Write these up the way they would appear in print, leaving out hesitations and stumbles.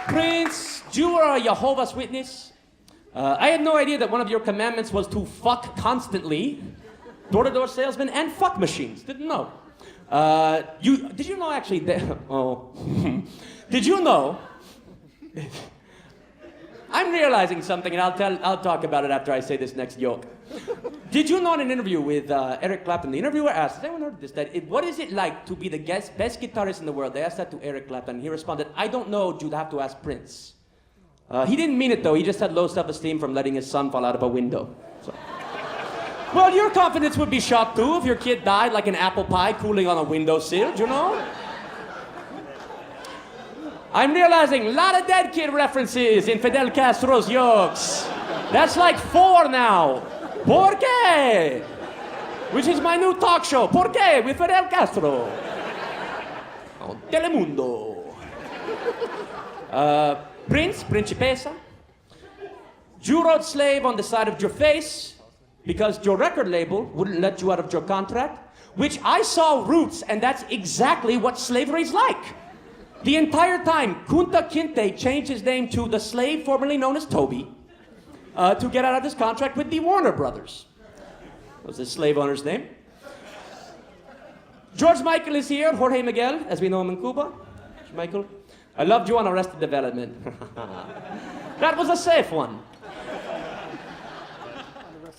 Prince, you are a Jehovah's Witness. I had no idea that one of your commandments was to fuck constantly. Door-to-door salesmen and fuck machines. Didn't know. Did you know actually that, did you know? I'm realizing something, and I'll talk about it after I say this next joke. Did you know in an interview with Eric Clapton, the interviewer asked, has anyone heard this, what is it like to be the best guitarist in the world? They asked that to Eric Clapton. He responded, I don't know, you'd have to ask Prince. He didn't mean it though, he just had low self-esteem from letting his son fall out of a window. So. Well, your confidence would be shot too if your kid died like an apple pie cooling on a windowsill, you know? I'm realizing a lot of dead kid references in Fidel Castro's jokes. That's like 4 now. ¿Por qué? Which is my new talk show. ¿Por qué? With Fidel Castro. On Telemundo. Prince, Principessa. You wrote slave on the side of your face because your record label wouldn't let you out of your contract, which I saw Roots, and that's exactly what slavery's like. The entire time, Kunta Kinte changed his name to the slave formerly known as Toby to get out of his contract with the Warner Brothers. That was his slave owner's name. George Michael is here, Jorge Miguel, as we know him in Cuba. George Michael. I loved you on Arrested Development. That was a safe one.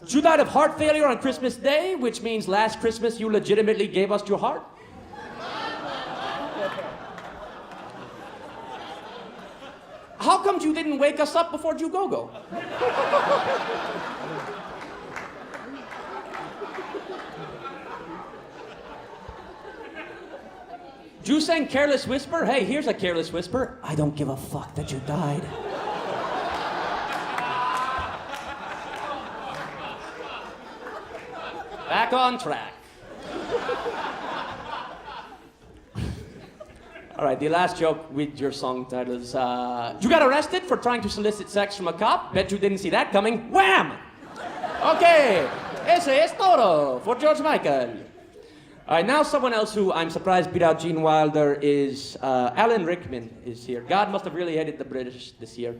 You died of heart failure on Christmas Day, which means last Christmas you legitimately gave us your heart. How come you didn't wake us up before you go-go? You sang Careless Whisper? Hey, here's a careless whisper. I don't give a fuck that you died. Back on track. All right, the last joke with your song title is, you got arrested for trying to solicit sex from a cop. Bet you didn't see that coming. Wham! Okay, ese es todo for George Michael. All right, now someone else who I'm surprised beat out Gene Wilder is Alan Rickman is here. God must have really hated the British this year.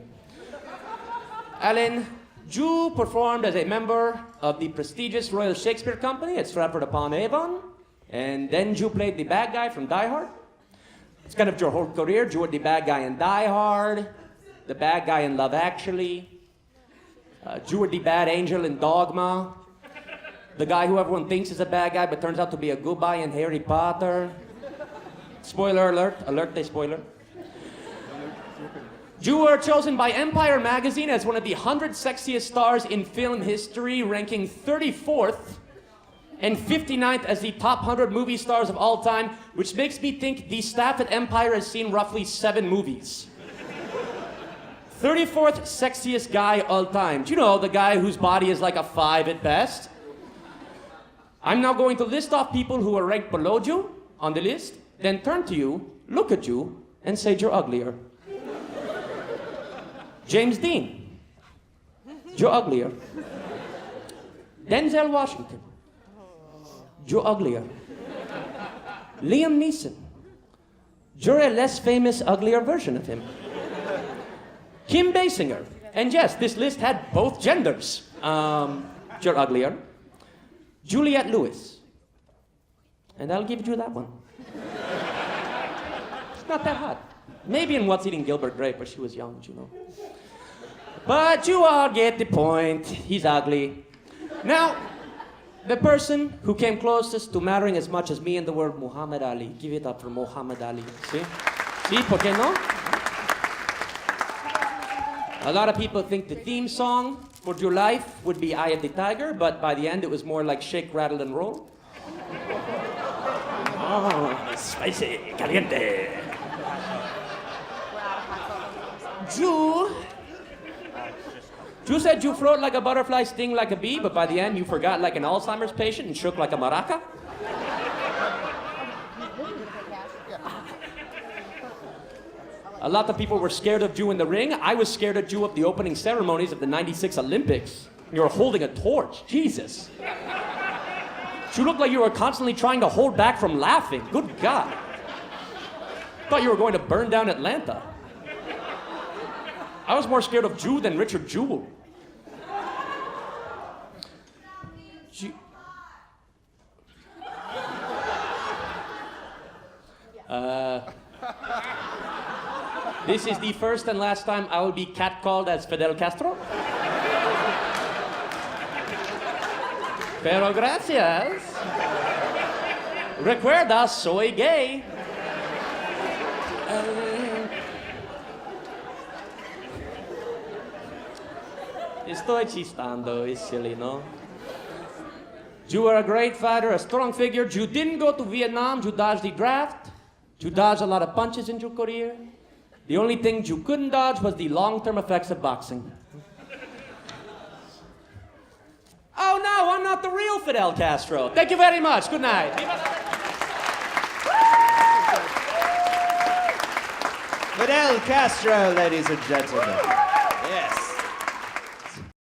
Alan, you performed as a member of the prestigious Royal Shakespeare Company at Stratford-upon-Avon, and then you played the bad guy from Die Hard. It's kind of your whole career. You were the bad guy in Die Hard, the bad guy in Love Actually. You were the bad angel in Dogma. The guy who everyone thinks is a bad guy but turns out to be a good guy in Harry Potter. Spoiler alert. Alert, they spoiler. You were chosen by Empire magazine as one of the 100 sexiest stars in film history, ranking 34th and 59th as the top 100 movie stars of all time, which makes me think the staff at Empire has seen roughly 7 movies. 34th sexiest guy all time. Do you know, the guy whose body is like a 5 at best? I'm now going to list off people who are ranked below you on the list, then turn to you, look at you, and say you're uglier. James Dean. You're uglier. Denzel Washington. You're uglier. Liam Neeson. You're a less famous, uglier version of him. Kim Basinger. And yes, this list had both genders. You're uglier. Juliette Lewis. And I'll give you that one. It's not that hot. Maybe in What's Eating Gilbert Grape, but she was young, you know. But you all get the point. He's ugly. Now, the person who came closest to mattering as much as me in the world, Muhammad Ali. Give it up for Muhammad Ali. See? See, ¿por qué no? A lot of people think the theme song for Your Life would be Eye of the Tiger, but by the end it was more like Shake, Rattle, and Roll. Oh, spicy, caliente. You said you float like a butterfly, sting like a bee, but by the end you forgot like an Alzheimer's patient and shook like a maraca? A lot of people were scared of you in the ring. I was scared of you at the opening ceremonies of the '96 Olympics. You were holding a torch. Jesus. You looked like you were constantly trying to hold back from laughing. Good God. Thought you were going to burn down Atlanta. I was more scared of Jew than Richard Jewell. This is the first and last time I will be catcalled as Fidel Castro. Pero gracias. Recuerda, soy gay. Estoy chistando, it's silly, no? You are a great fighter, a strong figure. You didn't go to Vietnam, you dodged the draft. You dodged a lot of punches in your career. The only thing you couldn't dodge was the long-term effects of boxing. Oh no, I'm not the real Fidel Castro. Thank you very much. Good night. Fidel Castro, ladies and gentlemen.